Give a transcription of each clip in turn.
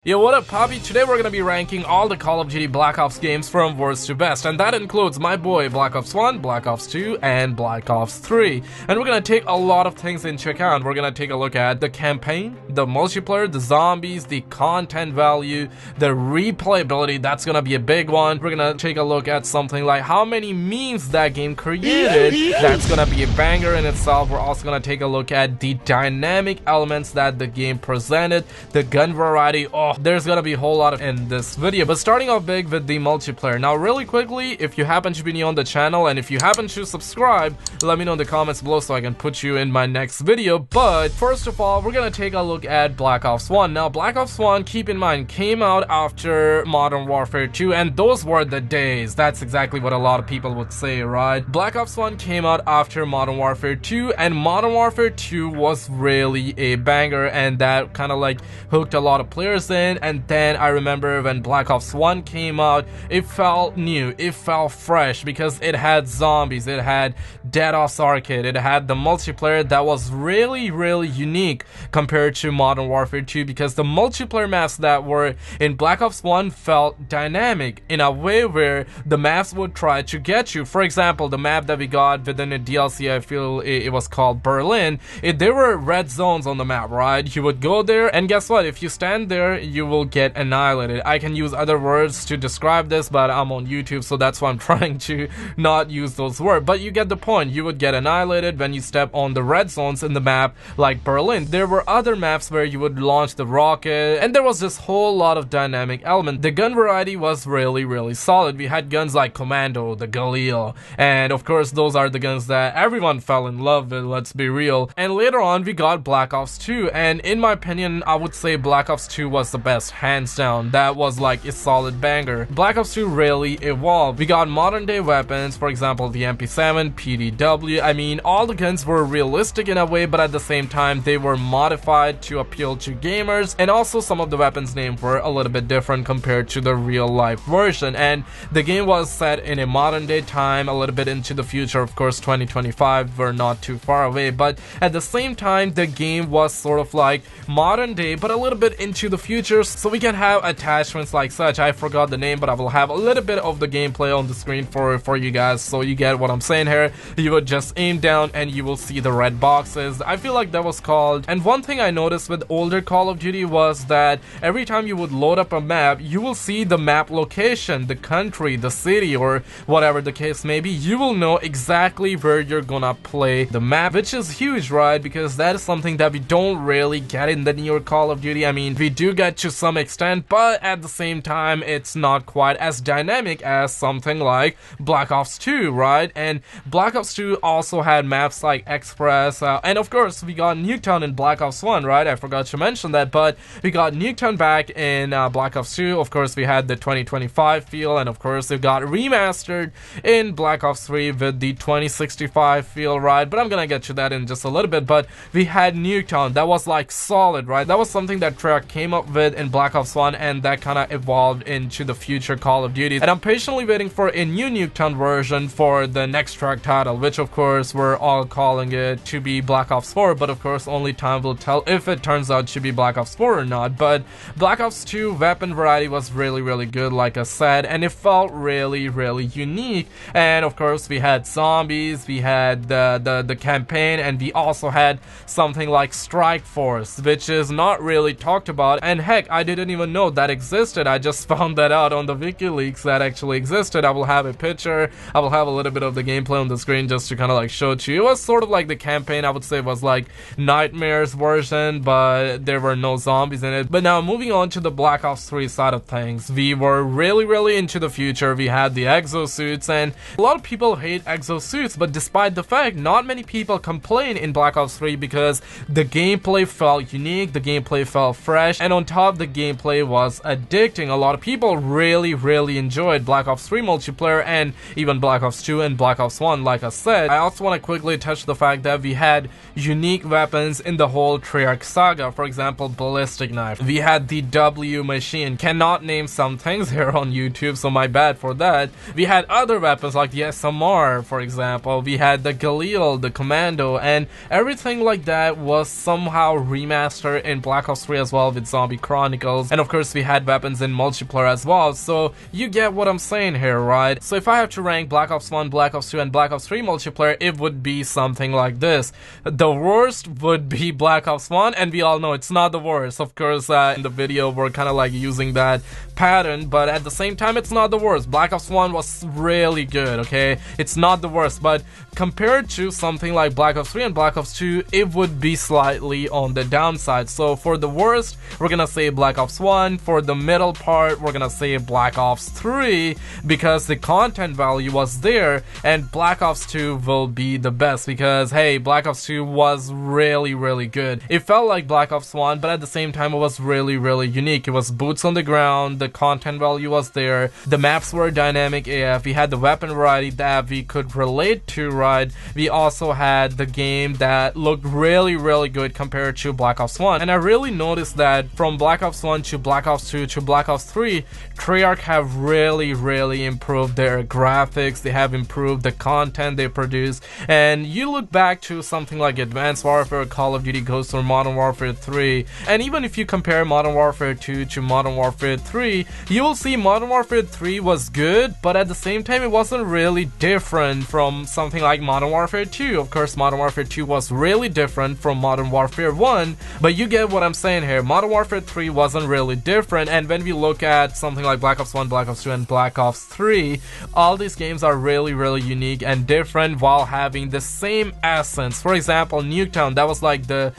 Yo, what up, Poppy? Today we're gonna be ranking all the Call of Duty Black Ops games from worst to best, and that includes my boy Black Ops 1, Black Ops 2, and Black Ops 3. And we're gonna take a lot of things into account. We're gonna take a look at the campaign, the multiplayer, the zombies, the content value, the replayability. That's gonna be a big one. We're gonna take a look at something like how many memes that game created. That's gonna be a banger in itself. We're also gonna take a look at the dynamic elements that the game presented, the gun variety. There's gonna be a whole lot in this video, but starting off big with the multiplayer. Now really quickly, if you happen to be new on the channel and if you happen to subscribe, let me know in the comments below so I can put you in my next video. But first of all, we're gonna take a look at Black Ops 1. Now Black Ops 1, keep in mind, came out after Modern Warfare 2, and those were the days. That's exactly what a lot of people would say, right? Black Ops 1 came out after Modern Warfare 2, and Modern Warfare 2 was really a banger, and that kind of like hooked a lot of players in. And then I remember when Black Ops 1 came out, it felt new, it felt fresh because it had zombies, it had DDoS Arcade, it had the multiplayer that was really unique compared to Modern Warfare 2, because the multiplayer maps that were in Black Ops 1 felt dynamic in a way where the maps would try to get you. For example, the map that we got within a DLC, I feel it was called Berlin, there were red zones on the map, right? You would go there, and guess what? If you stand there, you will get annihilated. I can use other words to describe this, but I'm on YouTube, so that's why I'm trying to not use those words. But you get the point. You would get annihilated when you step on the red zones in the map like Berlin. There were other maps where you would launch the rocket, and there was this whole lot of dynamic element. The gun variety was really solid. We had guns like Commando, the Galil, and of course those are the guns that everyone fell in love with, let's be real. And later on we got Black Ops 2, and in my opinion, I would say Black Ops 2 was the best, hands down. That was like a solid banger. Black Ops 2 really evolved. We got modern day weapons, for example the MP7, PDW. I mean, all the guns were realistic in a way, but at the same time they were modified to appeal to gamers, and also some of the weapons names were a little bit different compared to the real life version. And the game was set in a modern day time, a little bit into the future. Of course 2025, we're not too far away, but at the same time the game was sort of like modern day but a little bit into the future, so we can have attachments like such. I forgot the name, but I will have a little bit of the gameplay on the screen for you guys, so you get what I'm saying here. You would just aim down and you will see the red boxes. I feel like that was called. And one thing I noticed with older Call of Duty was that every time you would load up a map, you will see the map location, the country, the city, or whatever the case may be. You will know exactly where you're gonna play the map, which is huge, right? Because that is something that we don't really get in the newer Call of Duty. I mean, we do get to some extent, but at the same time it's not quite as dynamic as something like Black Ops 2, right? And Black Ops 2 also had maps like Express, and of course we got Nuketown in Black Ops 1, right? I forgot to mention that, but we got Nuketown back in Black Ops 2. Of course we had the 2025 feel, and of course it got remastered in Black Ops 3 with the 2065 feel, right? But I'm gonna get to that in just a little bit. But we had Nuketown that was like solid, right? That was something that Treyarch came up with in Black Ops 1, and that kind of evolved into the future Call of Duty. And I'm patiently waiting for a new Nuketown version for the next Treyarch title, which of course we're all calling it to be Black Ops 4, but of course only time will tell if it turns out to be Black Ops 4 or not. But Black Ops 2 weapon variety was really good, like I said, and it felt really unique. And of course we had zombies, we had the campaign, and we also had something like Strike Force, which is not really talked about. And heck, I didn't even know that existed. I just found that out on the WikiLeaks that actually existed. I will have a picture, I will have a little bit of the gameplay on the screen just to kind of like show it to you. It was sort of like the campaign, I would say, was like Nightmares version, but there were no zombies in it. But now moving on to the Black Ops 3 side of things, we were really into the future. We had the exosuits, and a lot of people hate exosuits, but despite the fact, not many people complain in Black Ops 3 because the gameplay felt unique, the gameplay felt fresh, and on top the gameplay was addicting. A lot of people really enjoyed Black Ops 3 multiplayer, and even Black Ops 2 and Black Ops 1, like I said. I also want to quickly touch the fact that we had unique weapons in the whole Treyarch saga. For example, ballistic knife. We had the W machine. Cannot name some things here on YouTube, so my bad for that. We had other weapons like the SMR, for example. We had the Galil, the Commando, and everything like that was somehow remastered in Black Ops 3 as well, with zombie Chronicles, and of course we had weapons in multiplayer as well. So you get what I'm saying here, right? So if I have to rank Black Ops 1, Black Ops 2, and Black Ops 3 multiplayer, it would be something like this. The worst would be Black Ops 1, and we all know it's not the worst. Of course, in the video we're kind of like using that pattern, but at the same time it's not the worst. Black Ops 1 was really good, okay? It's not the worst, but compared to something like Black Ops 3 and Black Ops 2, it would be slightly on the downside. So for the worst, we're gonna say Black Ops 1. For the middle part, we're gonna say Black Ops 3, because the content value was there, and Black Ops 2 will be the best because, hey, Black Ops 2 was really good. It felt like Black Ops 1, but at the same time it was really unique. It was boots on the ground, the content value was there, the maps were dynamic AF, we had the weapon variety that we could relate to, right? We also had the game that looked really good compared to Black Ops 1. And I really noticed that from Black Ops 1 to Black Ops 2 to Black Ops 3, Treyarch have really improved their graphics, they have improved the content they produce. And you look back to something like Advanced Warfare, Call of Duty Ghosts, or Modern Warfare 3, and even if you compare Modern Warfare 2 to Modern Warfare 3, you will see Modern Warfare 3 was good, but at the same time it wasn't really different from something like Modern Warfare 2. Of course, Modern Warfare 2 was really different from Modern Warfare 1, but you get what I'm saying here. Modern Warfare 3 wasn't really different, and when we look at something like Black Ops 1, Black Ops 2, and Black Ops 3, all these games are really unique and different while having the same essence. For example, Nuketown, that was like the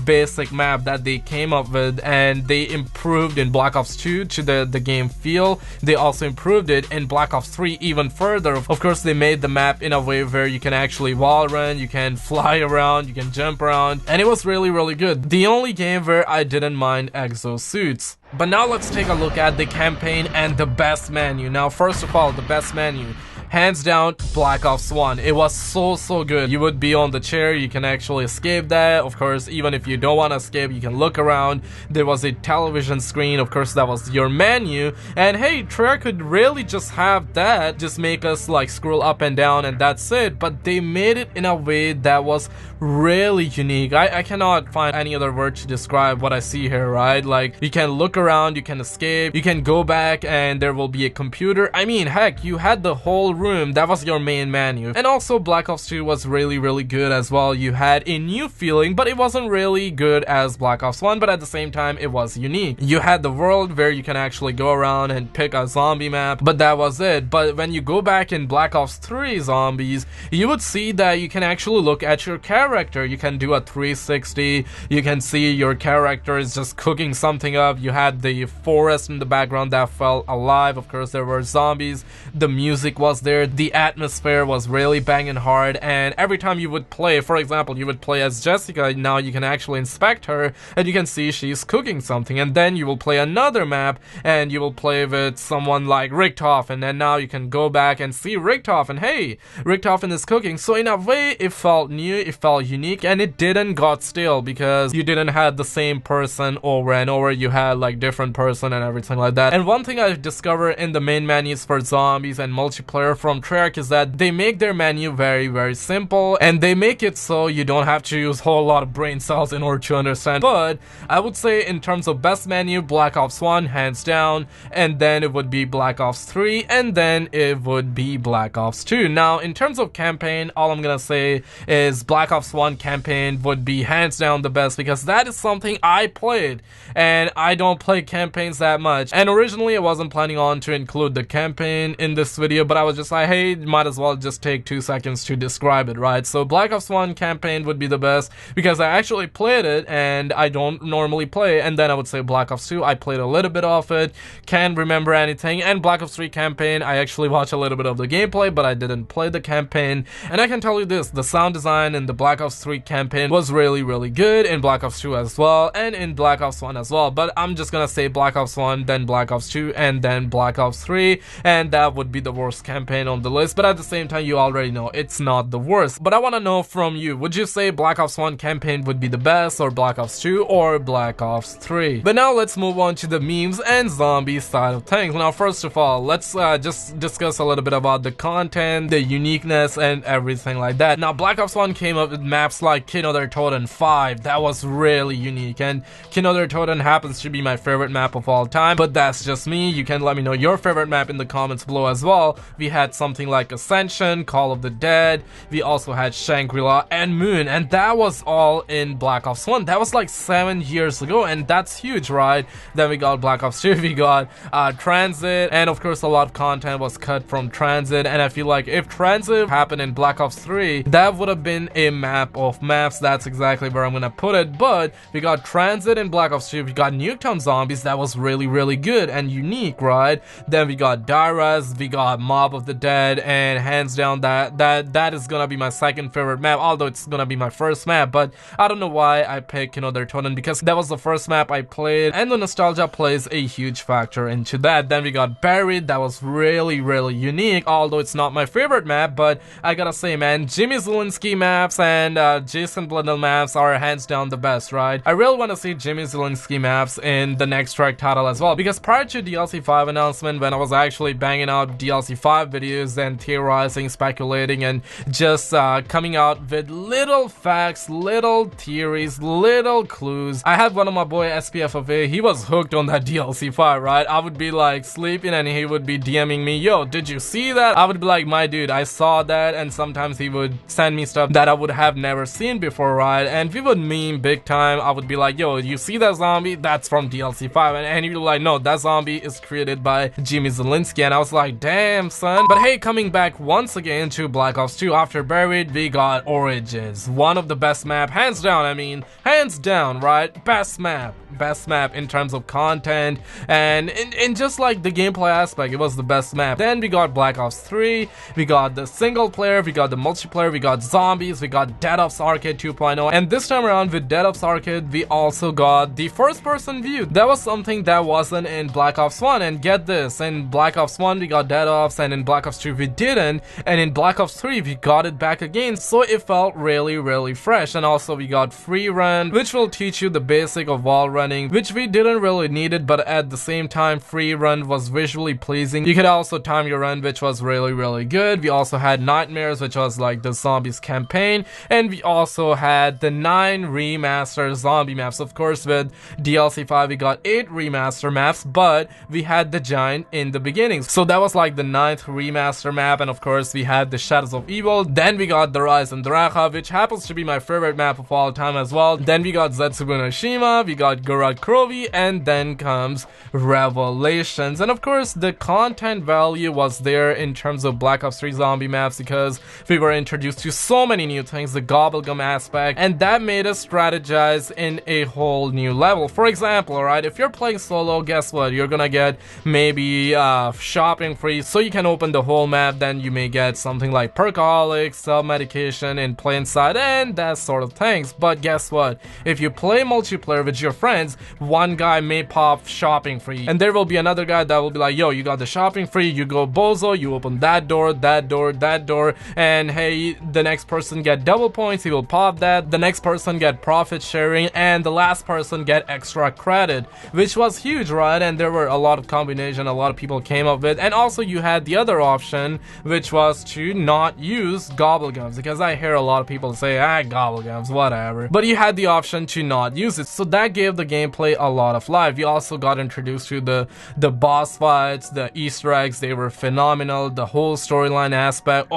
basic map that they came up with, and they improved in Black Ops 2 to the game feel. They also improved it in Black Ops 3 even further. Of course, they made the map in a way where you can actually wall run, you can fly around, you can jump around, and it was really good. The only game where I didn't mind exosuits. But now let's take a look at the campaign and the best menu. Now, first of all, the best menu. Hands down, Black Ops 1. It was so good. You would be on the chair, you can actually escape that. Of course, even if you don't want to escape, you can look around. There was a television screen, of course, that was your menu. And hey, Treyarch could really just have that, just make us like scroll up and down and that's it. But they made it in a way that was really unique. I cannot find any other word to describe what I see here, right? Like, you can look around, you can escape, you can go back, and there will be a computer. I mean, heck, you had the whole room. That was your main menu. And also Black Ops 2 was really good as well. You had a new feeling, but it wasn't really good as Black Ops 1, but at the same time it was unique. You had the world where you can actually go around and pick a zombie map, but that was it. But when you go back in Black Ops 3 zombies, you would see that you can actually look at your character. You can do a 360, you can see your character is just cooking something up. You had the forest in the background that felt alive. Of course, there were zombies, the music was there, the atmosphere was really banging hard, and every time you would play, for example, you would play as Jessica, now you can actually inspect her and you can see she's cooking something, and then you will play another map and you will play with someone like Richtofen, and now you can go back and see Richtofen. Hey, Richtofen is cooking. So in a way, it felt new, it felt unique, and it didn't got stale because you didn't have the same person over and over. You had like different person and everything like that. And one thing I've discovered in the main menus for zombies and multiplayer from Treyarch is that they make their menu very simple, and they make it so you don't have to use a whole lot of brain cells in order to understand. But I would say in terms of best menu, Black Ops 1 hands down, and then it would be Black Ops 3, and then it would be Black Ops 2. Now in terms of campaign, all I'm gonna say is Black Ops 1 campaign would be hands down the best, because that is something I played, and I don't play campaigns that much. And originally I wasn't planning on to include the campaign in this video, but I was just like, hey, might as well just take 2 seconds to describe it, right? So Black Ops 1 campaign would be the best because I actually played it and I don't normally play. And then I would say Black Ops 2, I played a little bit of it, can't remember anything. And Black Ops 3 campaign, I actually watched a little bit of the gameplay, but I didn't play the campaign. And I can tell you this, the sound design in the Black Ops 3 campaign was really good in Black Ops 2 as well, and in Black Ops 1 as well. But I'm just gonna say Black Ops 1, then Black Ops 2, and then Black Ops 3, and that would be the worst campaign campaign on the list, but at the same time, you already know it's not the worst. But I want to know from you, would you say Black Ops 1 campaign would be the best, or Black Ops 2, or Black Ops 3? But now let's move on to the memes and zombie side of things. Now, first of all, let's just discuss a little bit about the content, the uniqueness, and everything like that. Now, Black Ops 1 came up with maps like Kino der Toten 5. That was really unique, and Kino der Toten happens to be my favorite map of all time, but that's just me. You can let me know your favorite map in the comments below as well. We had something like Ascension, Call of the Dead, we also had Shangri-La and Moon, and that was all in Black Ops 1. That was like 7 years ago, and that's huge, right? Then we got Black Ops 2, we got Transit, and of course a lot of content was cut from Transit, and I feel like if Transit happened in Black Ops 3, that would have been a map of maps. That's exactly where I'm gonna put it. But we got Transit in Black Ops 2, we got Nuketown Zombies, that was really good and unique, right? Then we got Dairas, we got Mob of the Dead, and hands down that is gonna be my second favorite map, although it's gonna be my first map. But I don't know why I picked Kino der Toten, because that was the first map I played, and the nostalgia plays a huge factor into that. Then we got Buried, that was really unique, although it's not my favorite map. But I gotta say, man, Jimmy Zielinski maps and Jason Blundell maps are hands down the best, right? I really want to see Jimmy Zielinski maps in the next Treyarch title as well, because prior to DLC 5 announcement, when I was actually banging out DLC 5 videos and theorizing, speculating, and just coming out with little facts, little theories, little clues, I had one of my boy SPFFA, he was hooked on that DLC 5, right? I would be like sleeping and he would be DMing me, yo, did you see that? I would be like, my dude, I saw that. And sometimes he would send me stuff that I would have never seen before, right? And we would meme big time. I would be like, yo, you see that zombie? That's from DLC 5. And he'd be like, no, that zombie is created by Jimmy Zielinski. And I was like, damn, son. But hey, coming back once again to Black Ops 2, after Buried, we got Origins. One of the best map, hands down. I mean, hands down, right? Best map in terms of content and in just like the gameplay aspect. It was the best map. Then we got Black Ops 3, we got the single player, we got the multiplayer, we got zombies, we got Dead Ops Arcade 2.0, and this time around with Dead Ops Arcade we also got the first person view. That was something that wasn't in Black Ops 1, and get this, in Black Ops 1 we got Dead Ops, and in Black Ops 2 we didn't, and in Black Ops 3 we got it back again, so it felt really fresh. And also we got free run, which will teach you the basic of wall running, which we didn't really need it, but at the same time free run was visually pleasing. You could also time your run, which was really good. We also had Nightmares, which was like the zombies campaign, and we also had the 9 remaster zombie maps. Of course, with DLC 5 we got 8 remaster maps, but we had the Giant in the beginning, so that was like the 9th remaster map. And of course we had the Shadows of Evil. Then we got the Rise and Dracha, which happens to be my favorite map of all time as well. Then we got Zetsubu no Shima, we got Gorod Krovi, and then comes Revelations. And of course the content value was there in terms of Black Ops 3 zombie maps, because we were introduced to so many new things, the gobblegum aspect, and that made us strategize in a whole new level. For example, alright, if you're playing solo, guess what? You're gonna get maybe shopping free, so you can open the whole map. Then you may get something like perkaholics, self-medication in plain sight, and that sort of things. But guess what? If you play multiplayer with your friends, one guy may pop shopping free, and there will be another guy that will be like, yo, you got the shopping free, you go bozo, you open that door, and hey, the next person get double points, he will pop that, the next person get profit sharing, and the last person get extra credit, which was huge, right? And there were a lot of combination a lot of people came up with. And also you had the other option, which was to not use gobblegums, because I hear a lot of people say, gobblegums, whatever, but you had the option to not use it, so that gave the gameplay a lot of life. You also got introduced to the boss fights, the Easter eggs, they were phenomenal. The whole storyline aspect,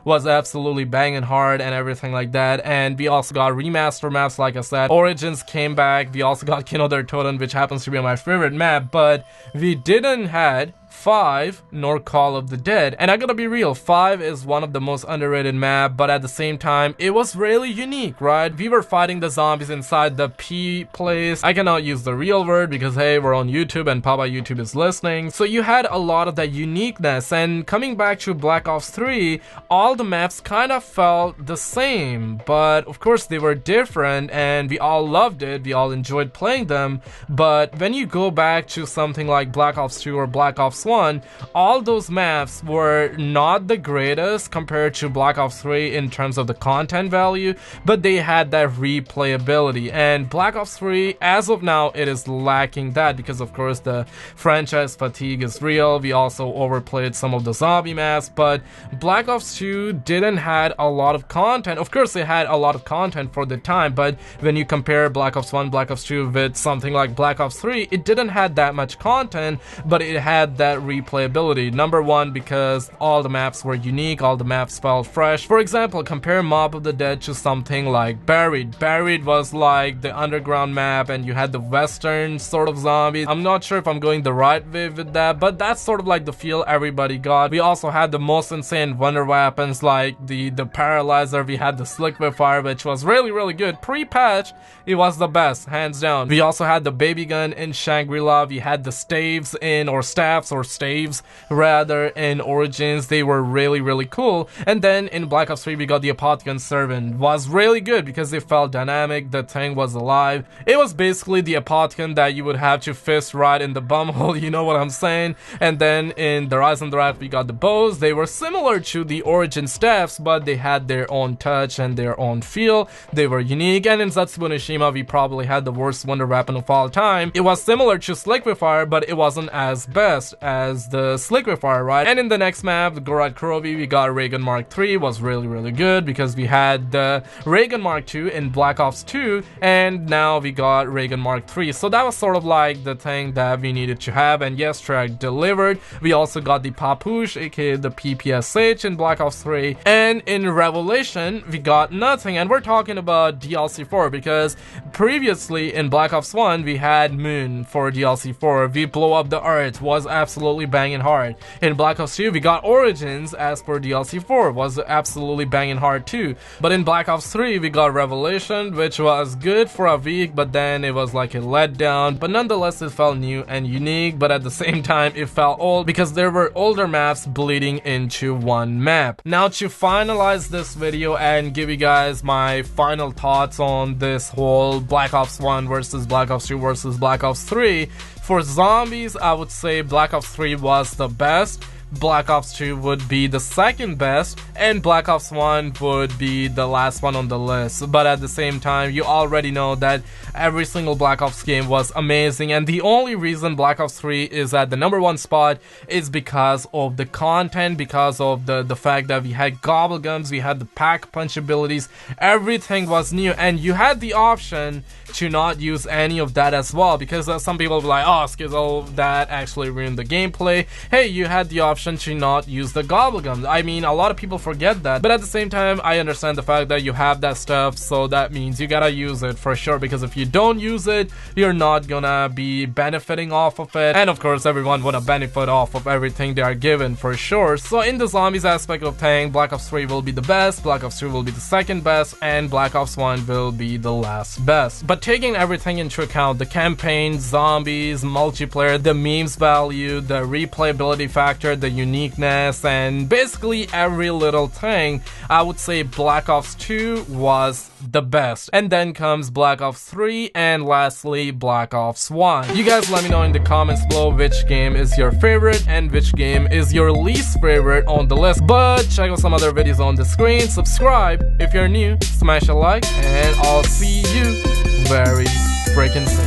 was absolutely banging hard and everything like that. And we also got remaster maps, like I said. Origins came back. We also got Kino der Toten, which happens to be my favorite map, but we didn't had 5 nor Call of the Dead. And I gotta be real, 5 is one of the most underrated map, but at the same time it was really unique, right? We were fighting the zombies inside the P place. I cannot use the real word because hey, we're on YouTube and Papa YouTube is listening. So you had a lot of that uniqueness. And coming back to Black Ops 3, all the maps kind of felt the same, but of course they were different and we all loved it, we all enjoyed playing them. But when you go back to something like Black Ops 2 or Black Ops Ops 1, all those maps were not the greatest compared to Black Ops 3 in terms of the content value, but they had that replayability. And Black Ops 3, as of now, it is lacking that because of course the franchise fatigue is real. We also overplayed some of the zombie maps, but Black Ops 2 didn't had a lot of content. Of course it had a lot of content for the time, but when you compare Black Ops 1, Black Ops 2 with something like Black Ops 3, it didn't had that much content, but it had that replayability. Number one, because all the maps were unique, all the maps felt fresh. For example, compare Mob of the Dead to something like Buried. Buried was like the underground map and you had the western sort of zombies. I'm not sure if I'm going the right way with that, but that's sort of like the feel everybody got. We also had the most insane wonder weapons like the Paralyzer. We had the Slick with Fire, which was really good. Pre-patch, it was the best, hands down. We also had the baby gun in Shangri-La. We had the staves rather in Origins. They were really cool. And then in Black Ops 3 we got the Apothicon Servant. Was really good because it felt dynamic, the thing was alive. It was basically the Apothicon that you would have to fist right in the bumhole, you know what I'm saying? And then in the Rise and the Wrath we got the bows. They were similar to the Origin staffs, but they had their own touch and their own feel. They were unique. And in Zatsubo we probably had the worst wonder weapon of all time. It was similar to Slick with Fire, but it wasn't as best as the Slick with Fire, right? And in the next map, the Gorod Kurovi, we got Reagan Mark III. Was really good because we had the Reagan Mark II in Black Ops 2, and now we got Reagan Mark III. So that was sort of like the thing that we needed to have, and yes, Treyarch delivered. We also got the Papoose, aka the PPSH in Black Ops 3, and in Revelation, we got nothing. And we're talking about DLC 4 because previously in Black Ops 1, we had Moon for DLC 4. We blow up the Earth, was absolutely banging hard. In Black Ops 2, we got Origins as for DLC 4, was absolutely banging hard too. But in Black Ops 3, we got Revelation, which was good for a week, but then it was like a letdown. But nonetheless, it felt new and unique, but at the same time, it felt old because there were older maps bleeding into one map. Now to finalize this video and give you guys my final thoughts on this whole Black Ops 1 versus Black Ops 2 versus Black Ops 3, for zombies, I would say Black Ops 3 was the best. Black Ops 2 would be the second best, and Black Ops 1 would be the last one on the list. But at the same time, you already know that every single Black Ops game was amazing, and the only reason Black Ops 3 is at the #1 spot is because of the content, because of the fact that we had gobble guns, we had the pack punch abilities, everything was new, and you had the option to not use any of that as well, because some people will be like, oh, Skizzo, that actually ruined the gameplay. Hey, you had the option to not use the gobble guns. I mean, a lot of people forget that, but at the same time, I understand the fact that you have that stuff, so that means you gotta use it for sure, because if you don't use it, you're not gonna be benefiting off of it, and of course, everyone wanna benefit off of everything they are given for sure. So in the zombies aspect of things, Black Ops 3 will be the best, Black Ops 2 will be the second best, and Black Ops 1 will be the last best. But taking everything into account, the campaign, zombies, multiplayer, the memes value, the replayability factor, the uniqueness, and basically every little thing, I would say Black Ops 2 was the best. And then comes Black Ops 3, and lastly Black Ops 1. You guys let me know in the comments below which game is your favorite and which game is your least favorite on the list. But check out some other videos on the screen, subscribe if you're new, smash a like, and I'll see you very freaking soon.